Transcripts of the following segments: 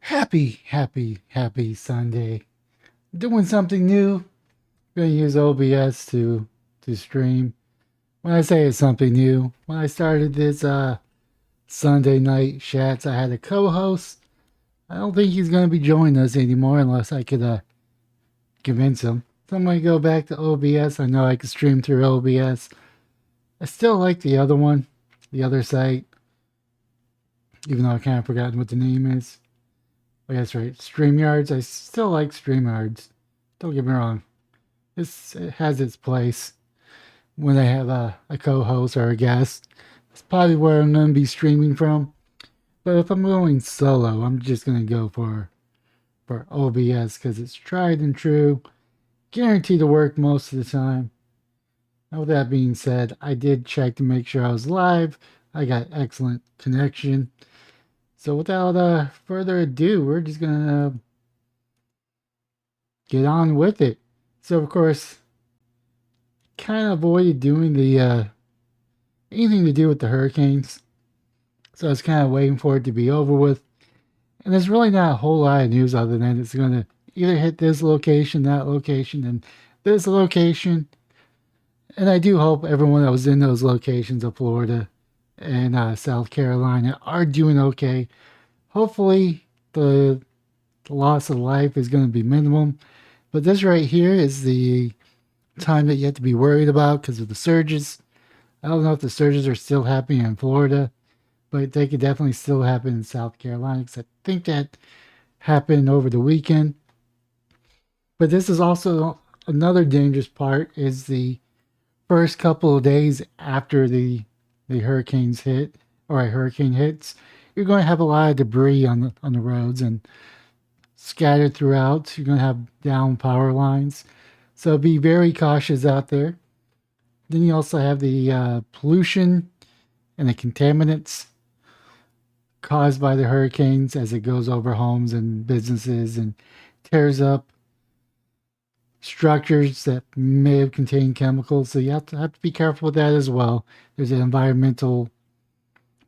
Happy Sunday. Doing something new. Gonna use OBS to stream. When I say it's something new, when I started this Sunday night Shats, I had a co-host. I don't think he's gonna be joining us anymore unless I could convince him. So I'm gonna go back to OBS. I know I can stream through OBS. I still like the other one, the other site, even though I kind of forgotten what the name is. Oh, that's right. StreamYards. I still like StreamYards. Don't get me wrong. It has its place when I have a co-host or a guest. It's probably where I'm going to be streaming from. But if I'm going solo, I'm just going to go for OBS because it's tried and true, guaranteed to work most of the time. Now, with that being said, I did check to make sure I was live. I got excellent connection. So without further ado, we're just going to get on with it. So, of course, kind of avoided doing the anything to do with the hurricanes. So I was kind of waiting for it to be over with. And there's really not a whole lot of news other than it's going to either hit this location, that location, and this location. And I do hope everyone that was in those locations of Florida and South Carolina are doing okay. Hopefully, the loss of life is going to be minimum. But this right here is the time that you have to be worried about because of the surges. I don't know if the surges are still happening in Florida, but they could definitely still happen in South Carolina because I think that happened over the weekend. But this is also another dangerous part is the first couple of days after the hurricanes hit or a hurricane hits. You're going to have a lot of debris on the roads and scattered throughout. You're going to have down power lines. So be very cautious out there. Then you also have the pollution and the contaminants caused by the hurricanes as it goes over homes and businesses and tears up structures that may have contained chemicals. So you have to be careful with that as well. There's an environmental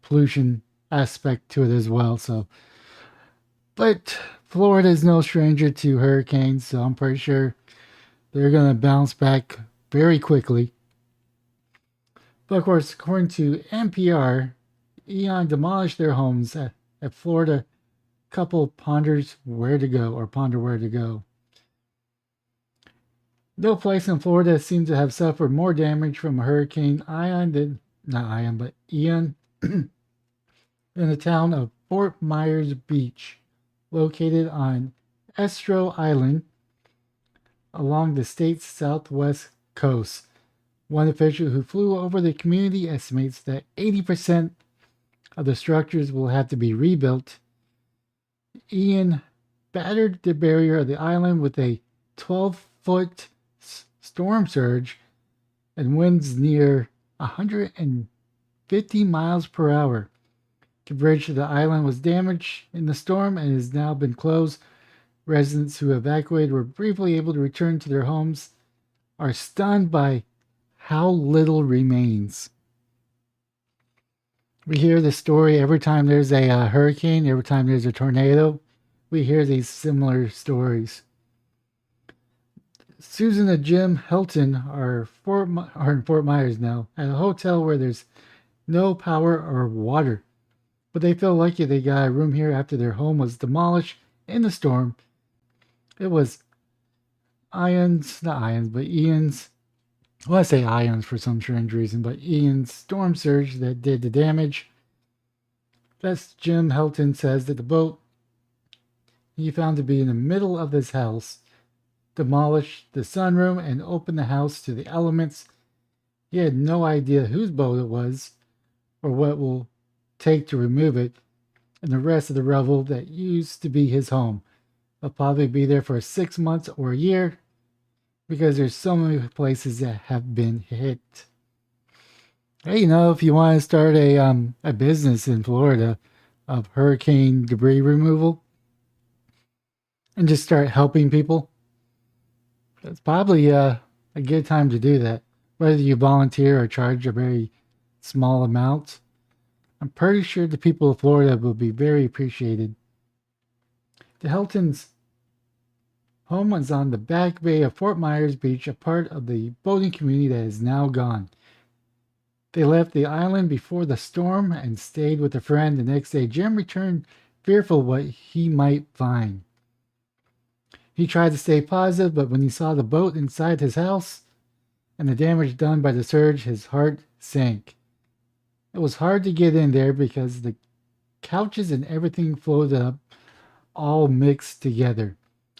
pollution aspect to it as well. So, but Florida is no stranger to hurricanes, so I'm pretty sure they're going to bounce back very quickly. But of course, according to NPR, Eon demolished their homes at Florida couple ponders where to go or ponder where to go. No place in Florida seems to have suffered more damage from Hurricane Ian than not Ian, but Ian in the town of Fort Myers Beach, located on Estro Island along the state's southwest coast. One official who flew over the community estimates that 80% of the structures will have to be rebuilt. Ian battered the barrier of the island with a 12-foot storm surge and winds near 150 miles per hour. The bridge to the island was damaged in the storm and has now been closed. Residents who evacuated were briefly able to return to their homes are stunned by how little remains. We hear the story every time there's a hurricane, every time there's a tornado. We hear these similar stories. Susan and Jim Hilton are in Fort Myers now at a hotel where there's no power or water. But they feel lucky they got a room here after their home was demolished in the storm. It was Ian's, not Ian's, but Ian's, well, I say Ian's for some strange reason, but Ian's storm surge that did the damage. That's Jim Hilton says that the boat he found to be in the middle of his house demolished the sunroom and opened the house to the elements. He had no idea whose boat it was or what it will take to remove it, and the rest of the rubble that used to be his home will probably be there for 6 months or a year because there's so many places that have been hit. Hey, if you want to start a business in Florida of hurricane debris removal and just start helping people, it's probably a good time to do that. Whether you volunteer or charge a very small amount, I'm pretty sure the people of Florida will be very appreciated. The Helton's home was on the back bay of Fort Myers Beach, a part of the boating community that is now gone. They left the island before the storm and stayed with a friend. The next day, Jim returned, fearful what he might find. He tried to stay positive, but when he saw the boat inside his house and the damage done by the surge, his heart sank. It was hard to get in there because the couches and everything floated up, all mixed together.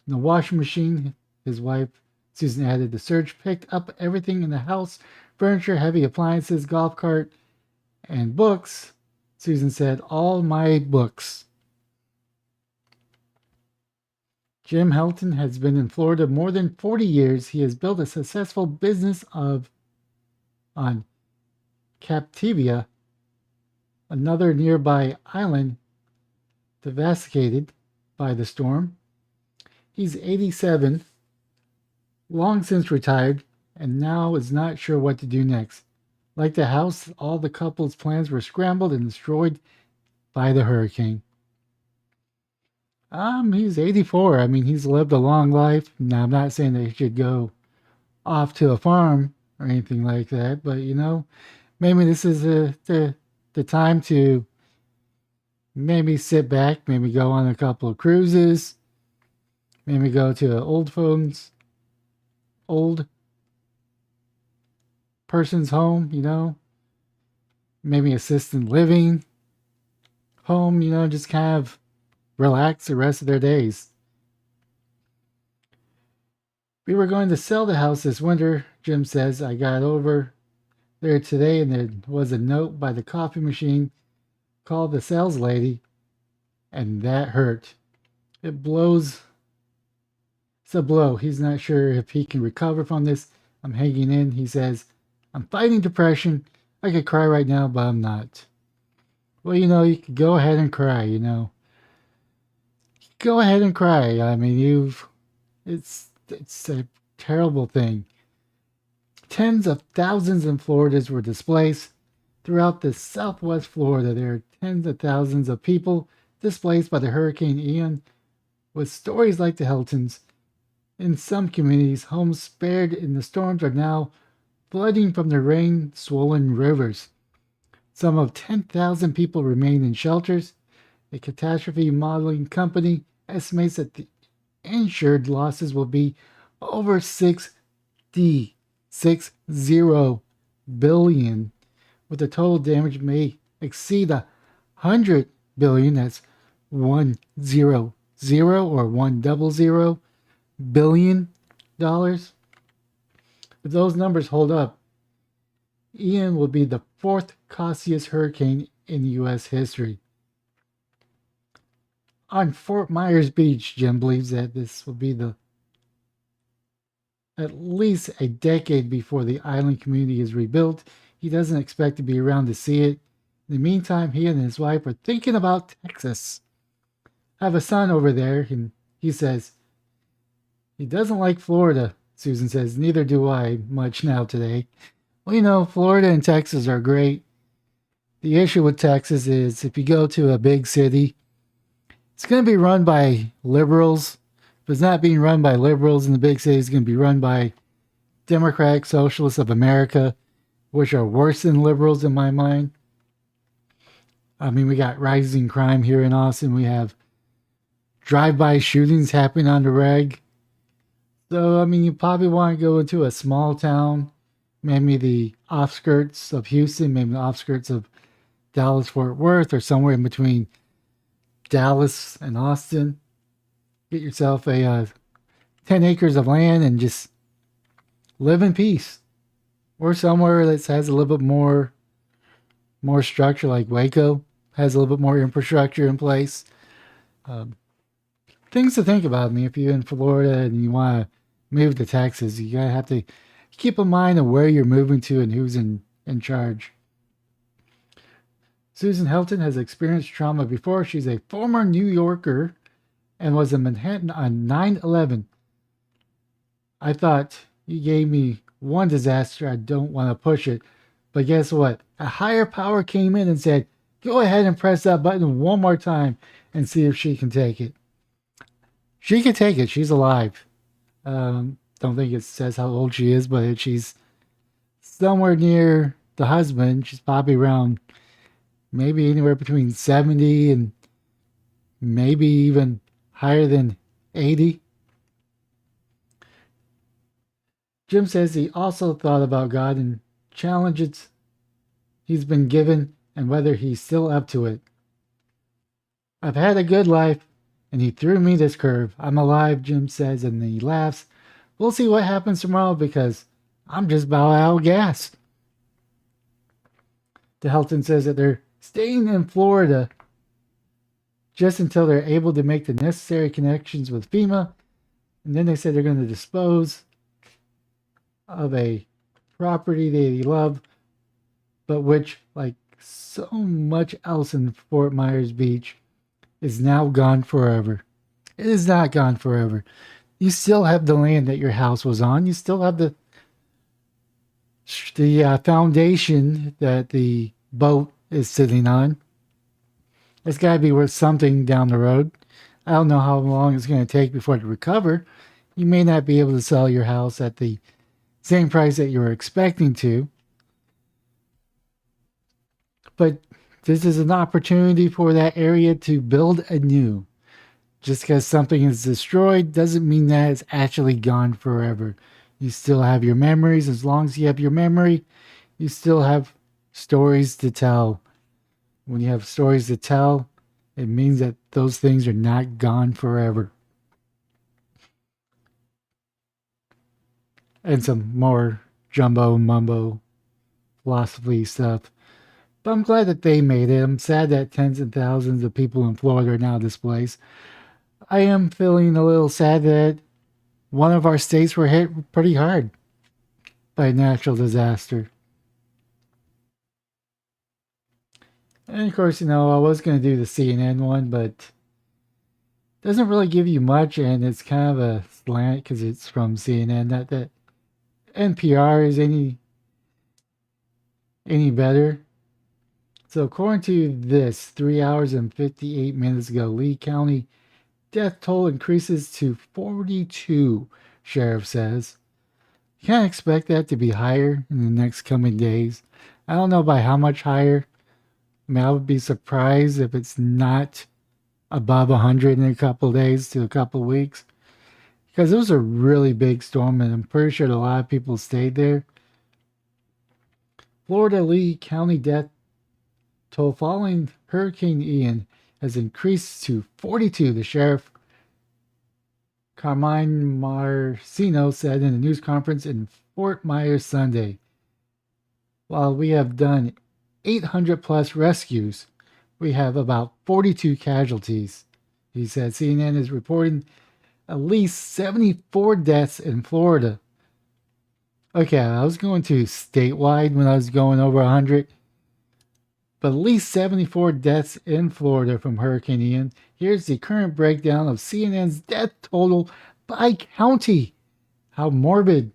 In the washing machine, his wife, Susan, added, the surge picked up everything in the house, furniture, heavy appliances, golf cart, and books. Susan said, all my books. Jim Helton has been in Florida more than 40 years. He has built a successful business on Captivia, another nearby island devastated by the storm. He's 87, long since retired, and now is not sure what to do next. Like the house, all the couple's plans were scrambled and destroyed by the hurricane. He's 84. I mean, he's lived a long life. Now, I'm not saying that he should go off to a farm or anything like that, but maybe this is the time to maybe sit back, maybe go on a couple of cruises, maybe go to an old person's home, maybe assisted living home, just kind of relax the rest of their days. We were going to sell the house this winter, Jim says. I got over there today and there was a note by the coffee machine. Called the sales lady, and that hurt. It blows. It's a blow. He's not sure if he can recover from this. I'm hanging in. He says, I'm fighting depression. I could cry right now, but I'm not. Well, you could go ahead and cry, Go ahead and cry. I mean, it's a terrible thing. Tens of thousands in Florida were displaced. Throughout the southwest Florida, there are tens of thousands of people displaced by the Hurricane Ian, with stories like the Heltons. In some communities, homes spared in the storms are now flooding from the rain-swollen rivers. Some of 10,000 people remain in shelters. A catastrophe modeling company estimates that the insured losses will be over 60 billion, with the total damage may exceed 100 billion. That's 100 or 100 billion dollars. If those numbers hold up, Ian will be the fourth costliest hurricane in U.S. history. On Fort Myers Beach, Jim believes that this will be at least a decade before the island community is rebuilt. He doesn't expect to be around to see it. In the meantime, he and his wife are thinking about Texas. I have a son over there, and he says he doesn't like Florida. Susan says, neither do I much now today. Well, Florida and Texas are great. The issue with Texas is if you go to a big city, it's going to be run by liberals. If it's not being run by liberals in the big city, it's going to be run by Democratic Socialists of America, which are worse than liberals in my mind. I mean, we got rising crime here in Austin. We have drive-by shootings happening on the reg. So, I mean, you probably want to go into a small town, maybe the offskirts of Houston, maybe the offskirts of Dallas, Fort Worth, or somewhere in between Dallas and Austin. Get yourself a 10 acres of land and just live in peace. Or somewhere that has a little bit more structure, like Waco has a little bit more infrastructure in place. Things to think about. I mean, if you're in Florida and you want to move to Texas, you gotta have to keep in mind of where you're moving to and who's in charge. Susan Helton has experienced trauma before. She's a former New Yorker and was in Manhattan on 9/11. I thought you gave me one disaster. I don't want to push it. But guess what? A higher power came in and said, go ahead and press that button one more time and see if she can take it. She can take it. She's alive. Don't think it says how old she is, but she's somewhere near the husband. She's probably around maybe anywhere between 70 and maybe even higher than 80. Jim says he also thought about God and challenges he's been given and whether he's still up to it. I've had a good life, and he threw me this curve. I'm alive, Jim says, and then he laughs. We'll see what happens tomorrow because I'm just about out of gas. DeHelton says that they're staying in Florida just until they're able to make the necessary connections with FEMA. And then they said they're going to dispose of a property they love, but which, like so much else in Fort Myers Beach, is now gone forever. It is not gone forever. You still have the land that your house was on. You still have the foundation that the boat is sitting on. It's got to be worth something down the road. I don't know how long it's going to take before it recover. You may not be able to sell your house at the same price that you were expecting to. But this is an opportunity for that area to build anew. Just because something is destroyed doesn't mean that it's actually gone forever. You still have your memories. As long as you have your memory, you still have stories to tell. When you have stories to tell, it means that those things are not gone forever. And some more jumbo mumbo philosophy stuff. But I'm glad that they made it. I'm sad that tens and thousands of people in Florida are now displaced. I am feeling a little sad that one of our states were hit pretty hard by a natural disaster. And of course, I was going to do the CNN one, but it doesn't really give you much, and it's kind of a slant because it's from CNN. Not that NPR is any better. So according to this, 3 hours and 58 minutes ago, Lee County death toll increases to 42, sheriff says. You can't expect that to be higher in the next coming days. I don't know by how much higher. I mean, I would be surprised if it's not above 100 in a couple of days to a couple of weeks. Because it was a really big storm, and I'm pretty sure a lot of people stayed there. Florida Lee County death toll following Hurricane Ian has increased to 42, the sheriff Carmine Marcino said in a news conference in Fort Myers Sunday. While we have done 800 plus rescues, we have about 42 casualties. He said CNN is reporting at least 74 deaths in Florida. Okay, I was going to statewide when I was going over 100. But at least 74 deaths in Florida from Hurricane Ian. Here's the current breakdown of CNN's death total by county. How morbid.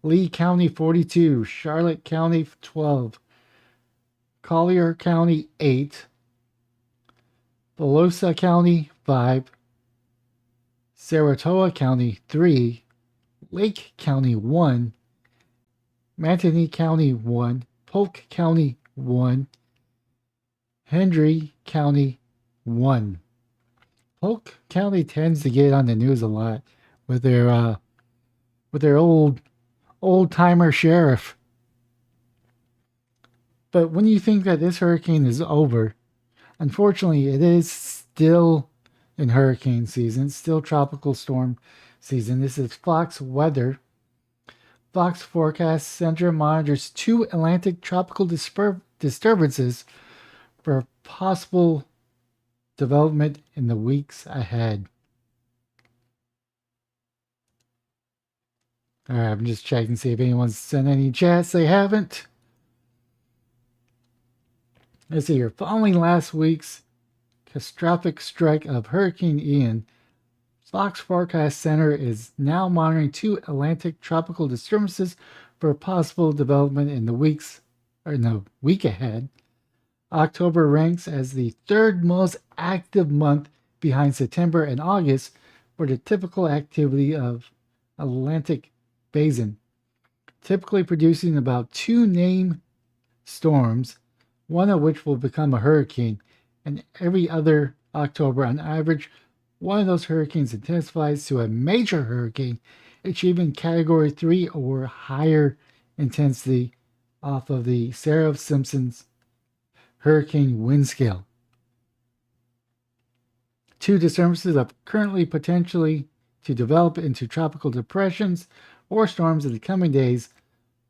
Lee County 42, Charlotte County 12, Collier County 8, Volusia County 5, Saratoga County 3, Lake County 1, Manatee County 1, Polk County 1, Hendry County 1. Polk County tends to get on the news a lot with their old timer sheriff. But when you think that this hurricane is over, unfortunately it is still in hurricane season, still tropical storm season. This is Fox Weather. Fox Forecast Center monitors 2 Atlantic tropical disturbances for possible development in the weeks ahead. All right, I'm just checking to see if anyone's sent any chats. They haven't. Let's see here. Following last week's catastrophic strike of Hurricane Ian, Fox Forecast Center is now monitoring 2 Atlantic tropical disturbances for possible development in the week ahead. October ranks as the 3rd most active month behind September and August for the typical activity of Atlantic basin, typically producing about two named storms, one of which will become a hurricane, and every other October on average, one of those hurricanes intensifies to a major hurricane, achieving Category 3 or higher intensity off of the Sarah Simpson's hurricane wind scale. Two disturbances are currently potentially to develop into tropical depressions or storms in the coming days.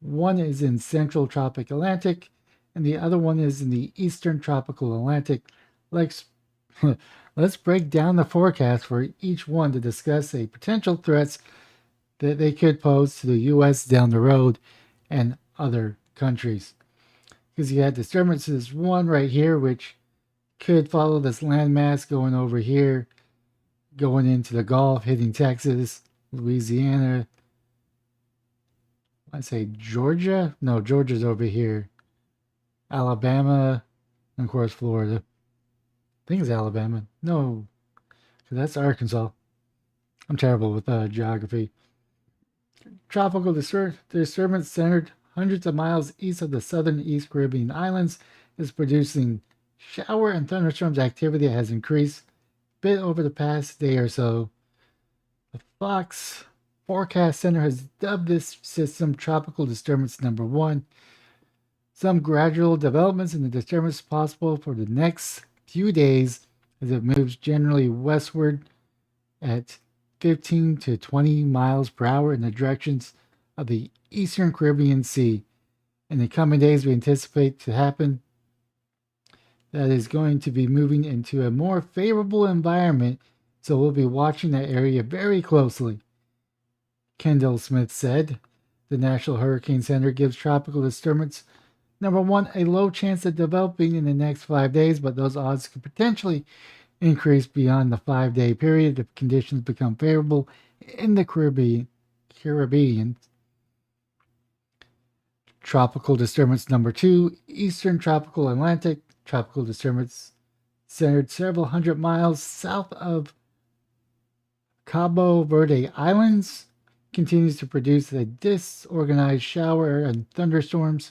One is in central tropic Atlantic, and the other one is in the eastern tropical Atlantic. Let's, let's break down the forecast for each one to discuss a potential threats that they could pose to the U.S. down the road and other countries. Because you had disturbances, one right here, which could follow this landmass going over here, going into the Gulf, hitting Texas, Louisiana. I'd say Georgia. No, Georgia's over here. Alabama, and of course Florida. I think it's Alabama. No, that's Arkansas. I'm terrible with geography. Tropical disturbance centered hundreds of miles east of the southern East Caribbean islands is producing shower and thunderstorms activity that has increased a bit over the past day or so. The Fox Forecast Center has dubbed this system Tropical Disturbance Number 1. Some gradual developments in the disturbance possible for the next few days as it moves generally westward at 15 to 20 miles per hour in the directions of the eastern Caribbean Sea. In the coming days, we anticipate to happen that is going to be moving into a more favorable environment, so we'll be watching that area very closely. Kendall Smith said. The National Hurricane Center gives tropical disturbance number 1 a low chance of developing in the next 5 days, but those odds could potentially increase beyond the 5-day period if conditions become favorable in the Caribbean. Tropical disturbance number 2, Eastern Tropical Atlantic. Tropical disturbance centered several hundred miles south of Cabo Verde Islands, continues to produce a disorganized shower and thunderstorms.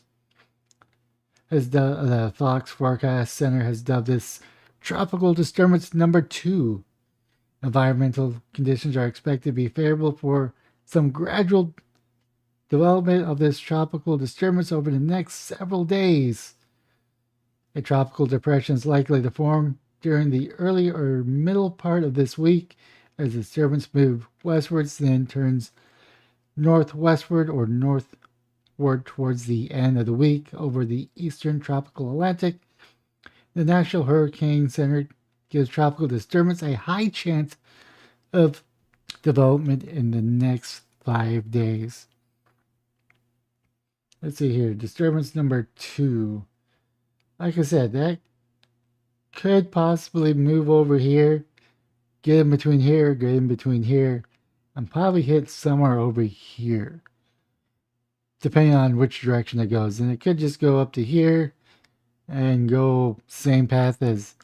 As the Fox Forecast Center has dubbed this tropical disturbance number 2. Environmental conditions are expected to be favorable for some gradual development of this tropical disturbance over the next several days. A tropical depression is likely to form during the early or middle part of this week as the disturbance moves westwards, then turns northwestward or northward towards the end of the week over the eastern tropical Atlantic. The National Hurricane Center gives tropical disturbance a high chance of development in the next 5 days. Let's see here. Disturbance number 2. Like I said, that could possibly move over here, get in between here, and probably hit somewhere over here, depending on which direction it goes. And it could just go up to here and go same path as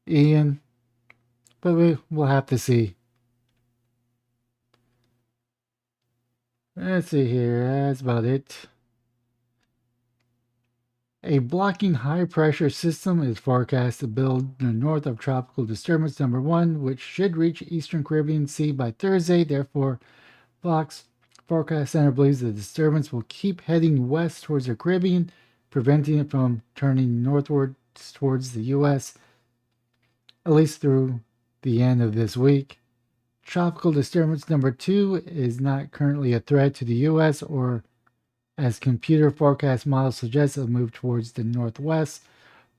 Ian, but we'll have to see. Let's see here. That's about it. A blocking high-pressure system is forecast to build north of tropical disturbance number 1, which should reach eastern Caribbean Sea by Thursday. Therefore, Fox Forecast Center believes the disturbance will keep heading west towards the Caribbean, preventing it from turning northward towards the U.S., at least through the end of this week. Tropical disturbance number 2 is not currently a threat to the U.S. or, as computer forecast models suggest, it'll move towards the northwest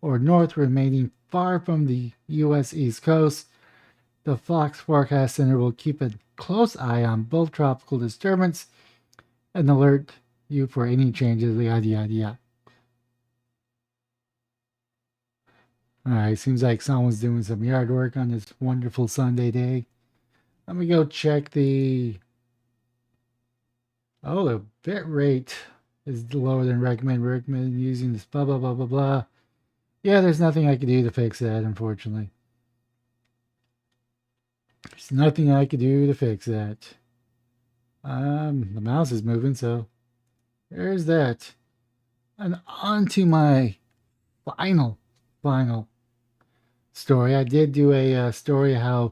or north, remaining far from the U.S. East Coast. The Fox Forecast Center will keep a close eye on both tropical disturbance and alert you for any changes, yada yada yada. Alright, seems like someone's doing some yard work on this wonderful Sunday day. Let me go check the... Oh, the bit rate is lower than recommended. Recommend using this blah, blah, blah, blah, blah. Yeah, there's nothing I can do to fix that, unfortunately. There's nothing I could do to fix that. The mouse is moving, so there's that. And on to my final story. I did do a story how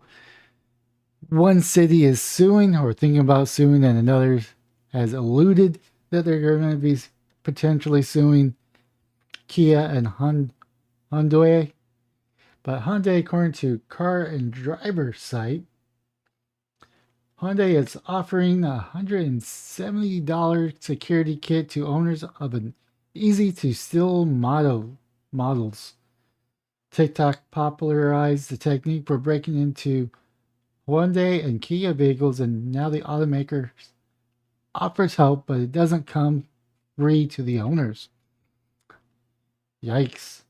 one city is suing or thinking about suing, and another has alluded that they're going to be potentially suing Kia and Hyundai. But Hyundai, according to Car and Driver site, Hyundai is offering a $170 security kit to owners of an easy to steal models. TikTok popularized the technique for breaking into Hyundai and Kia vehicles, and now the automaker offers help, but it doesn't come free to the owners. Yikes.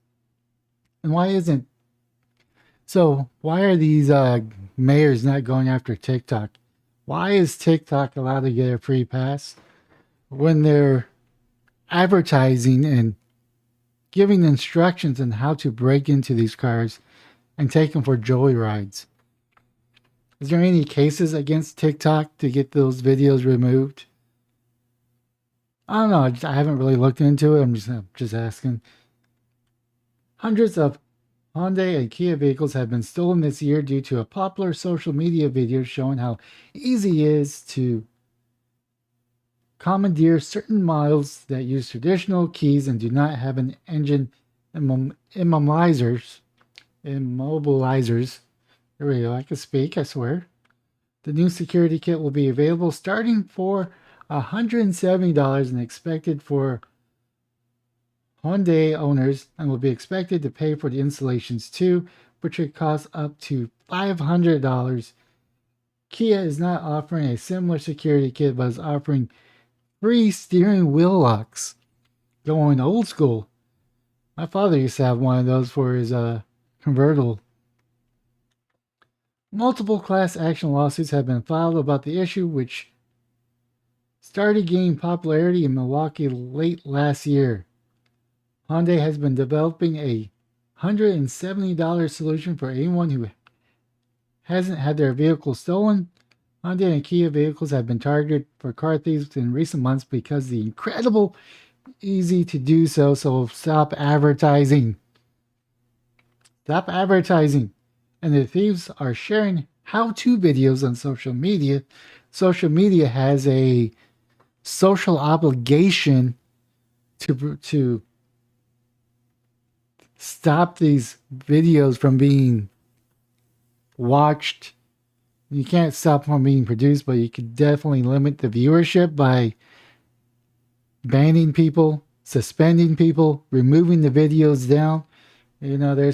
And why isn't why are these mayors not going after TikTok? Why is TikTok allowed to get a free pass when they're advertising and giving instructions on how to break into these cars and take them for joyrides? Is there any cases against TikTok to get those videos removed? I don't know. I haven't really looked into it. I'm just asking. Hundreds of Hyundai and Kia vehicles have been stolen this year due to a popular social media video showing how easy it is to commandeer certain models that use traditional keys and do not have an engine immobilizers. There we go. I can speak, I swear. The new security kit will be available starting for $170 and expected for Hyundai owners, and will be expected to pay for the installations too, which could cost up to $500. Kia is not offering a similar security kit, but is offering free steering wheel locks. Going old school. My father used to have one of those for his convertible. Multiple class action lawsuits have been filed about the issue, which started gaining popularity in Milwaukee late last year. Hyundai has been developing a $170 solution for anyone who hasn't had their vehicle stolen. Hyundai and Kia vehicles have been targeted for car thieves in recent months because the incredible easy to do so. So stop advertising. Stop advertising. And the thieves are sharing how-to videos on social media. Social media has a social obligation to stop these videos from being watched. You can't stop them from being produced, but you could definitely limit the viewership by banning people, suspending people, removing the videos down. You know, there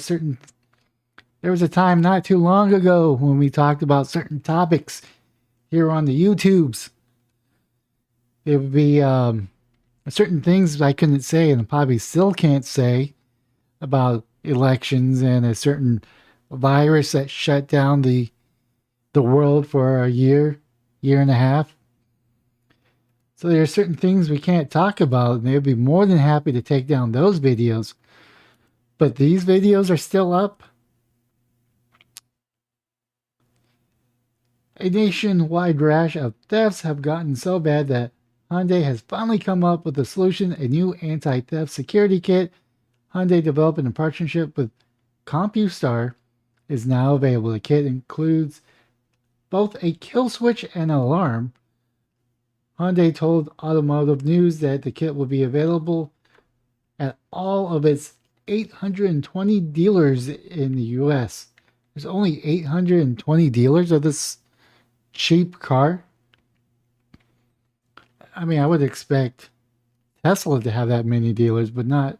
was a time not too long ago when we talked about certain topics here on the YouTubes. It would be certain things I couldn't say and probably still can't say about elections and a certain virus that shut down the world for a year and a half. So there are certain things we can't talk about, and they'd be more than happy to take down those videos. But these videos are still up. A nationwide rash of thefts have gotten so bad that Hyundai has finally come up with a solution, a new anti-theft security kit Hyundai developed in partnership with CompuStar is now available. The kit includes both a kill switch and an alarm. Hyundai told Automotive News that the kit will be available at all of its 820 dealers in the US. There's only 820 dealers of this cheap car. I mean, I would expect Tesla to have that many dealers, but not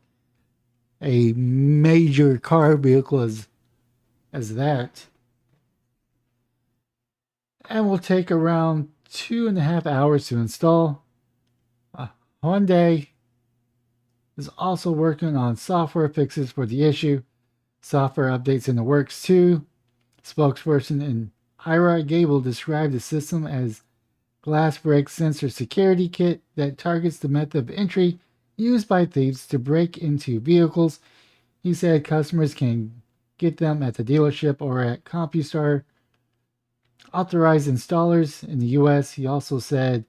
a major car vehicle as that. And will take around 2.5 hours to install. Hyundai is also working on software fixes for the issue. Software updates in the works too. Spokesperson in Ira Gable described the system as glass break sensor security kit that targets the method of entry used by thieves to break into vehicles. He said customers can get them at the dealership or at CompuStar authorized installers in the US. He also said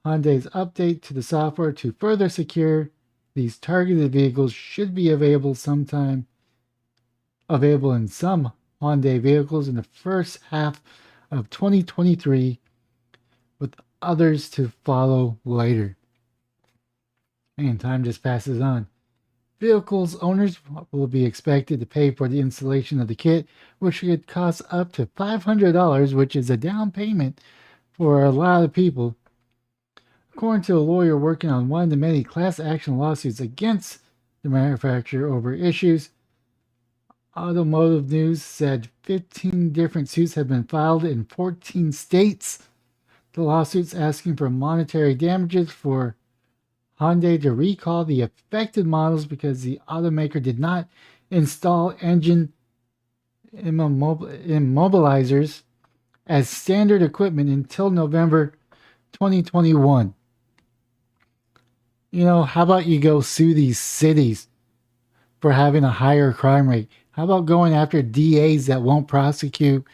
Hyundai's update to the software to further secure these targeted vehicles should be available in some Hyundai vehicles in the first half of 2023, with others to follow later. And time just passes on. Vehicles owners will be expected to pay for the installation of the kit, which could cost up to $500, which is a down payment for a lot of people. According to a lawyer working on one of the many class action lawsuits against the manufacturer over issues, Automotive News said 15 different suits have been filed in 14 states. The lawsuits asking for monetary damages for Hyundai to recall the affected models because the automaker did not install engine immobilizers as standard equipment until November 2021. How about you go sue these cities for having a higher crime rate? How about going after DAs that won't prosecute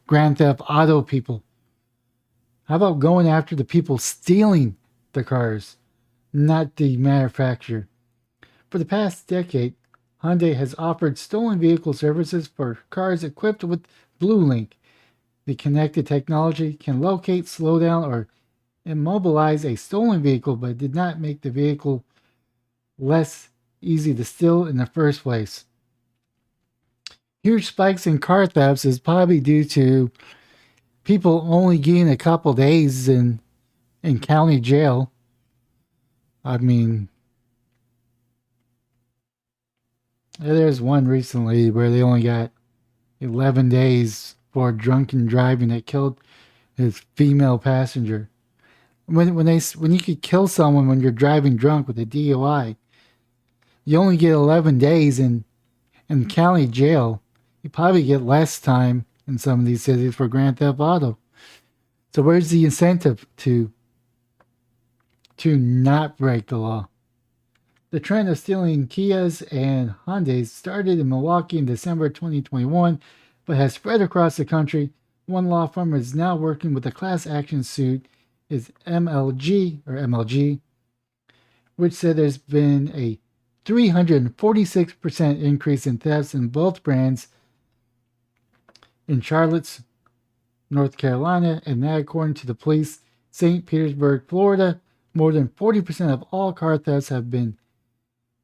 Grand Theft Auto people? How about going after the people stealing the cars, not the manufacturer? For the past decade, Hyundai has offered stolen vehicle services for cars equipped with BlueLink. The connected technology can locate, slow down, or immobilize a stolen vehicle, but did not make the vehicle less easy to steal in the first place. Huge spikes in car thefts is probably due to people only getting a couple days in county jail. I mean, there's one recently where they only got 11 days for drunken driving that killed his female passenger. When you could kill someone when you're driving drunk with a DUI, you only get 11 days in county jail. You probably get less time in some of these cities for Grand Theft Auto. So where's the incentive to not break the law? The trend of stealing Kias and Hyundais started in Milwaukee in December 2021, but has spread across the country. One law firm is now working with a class action suit is MLG, which said there's been a 346% increase in thefts in both brands in Charlotte, North Carolina, and that according to the police. St. Petersburg, Florida, more than 40% of all car thefts have been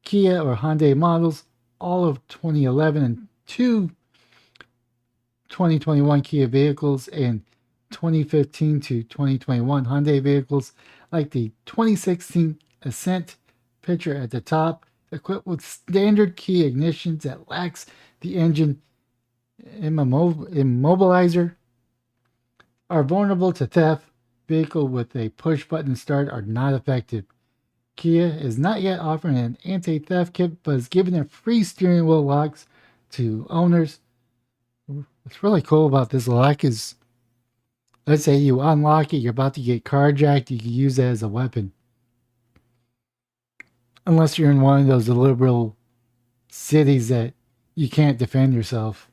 Kia or Hyundai models. All of 2011 and two 2021 Kia vehicles and 2015 to 2021 Hyundai vehicles, like the 2016 Ascent picture at the top, equipped with standard Kia ignitions that lacks the engine immobilizer, are vulnerable to theft. Vehicle with a push button start are not effective. Kia is not yet offering an anti-theft kit, but is giving a free steering wheel locks to owners. What's really cool about this lock is, let's say you unlock it, you're about to get carjacked, you can use that as a weapon. Unless you're in one of those liberal cities that you can't defend yourself.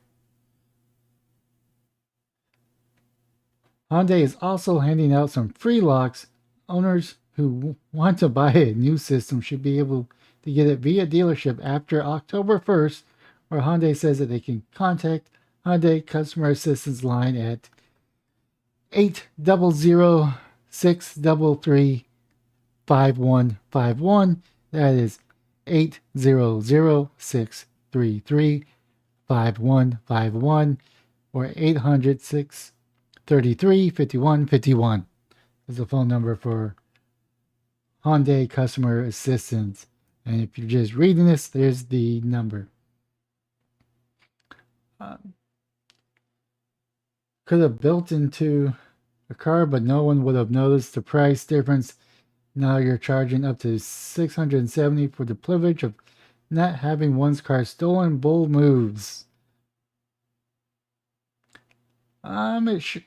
Hyundai is also handing out some free locks. Owners who want to buy a new system should be able to get it via dealership after October 1st, or Hyundai says that they can contact Hyundai Customer Assistance line at 800-633-5151. That is 800-633-5151 or 800-633-5151 is the phone number for Hyundai Customer Assistance. And if you're just reading this, there's the number. Could have built into a car, but no one would have noticed the price difference. Now you're charging up to $670 for the privilege of not having one's car stolen. Bold moves. This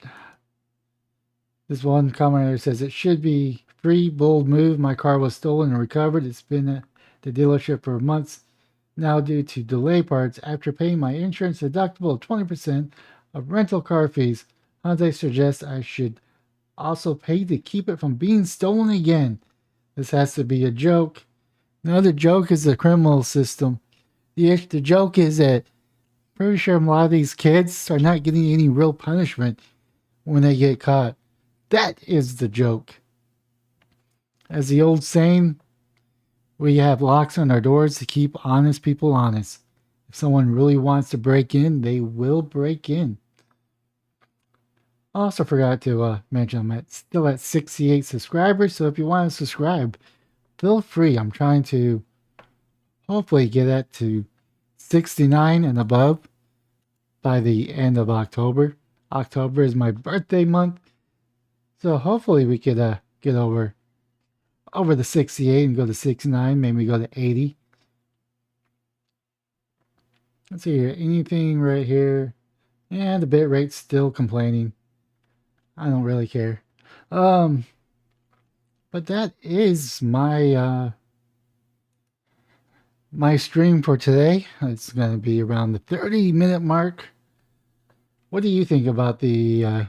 one commenter says it should be free. Bold move. My car was stolen and recovered. It's been at the dealership for months now due to delay parts. After paying my insurance deductible of 20% of rental car fees, Hyundai suggests I should also pay to keep it from being stolen again. This has to be a joke. Another joke is the criminal system. The joke is that pretty sure a lot of these kids are not getting any real punishment when they get caught. That is the joke. As the old saying, we have locks on our doors to keep honest people honest. If someone really wants to break in, they will break in. I also forgot to mention I'm still at 68 subscribers, so if you want to subscribe, feel free. I'm trying to hopefully get that to 69 and above by the end of October. October is my birthday month, so hopefully we could get over the 68 and go to 69, maybe go to 80. Let's see here. Anything right here? Yeah, the bit rate's still complaining. I don't really care. But that is my my stream for today. It's going to be around the 30-minute mark. What do you think about the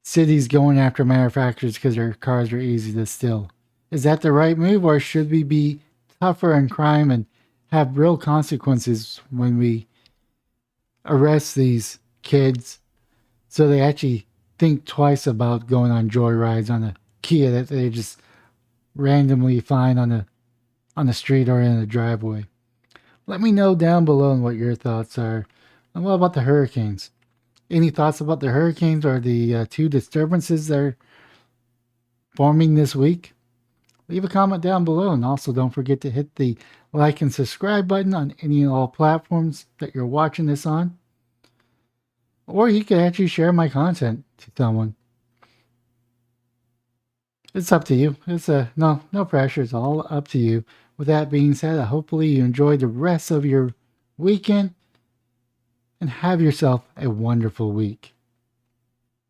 cities going after manufacturers because their cars are easy to steal? Is that the right move, or should we be tougher on crime and have real consequences when we arrest these kids so they actually think twice about going on joyrides on a Kia that they just randomly find on the street or in a driveway? Let me know down below what your thoughts are. And what about the hurricanes? Any thoughts about the hurricanes or the two disturbances that are forming this week? Leave a comment down below, and also don't forget to hit the like and subscribe button on any and all platforms that you're watching this on. Or you can actually share my content to someone. It's up to you. It's no pressure. It's all up to you. With that being said, hopefully you enjoy the rest of your weekend and have yourself a wonderful week.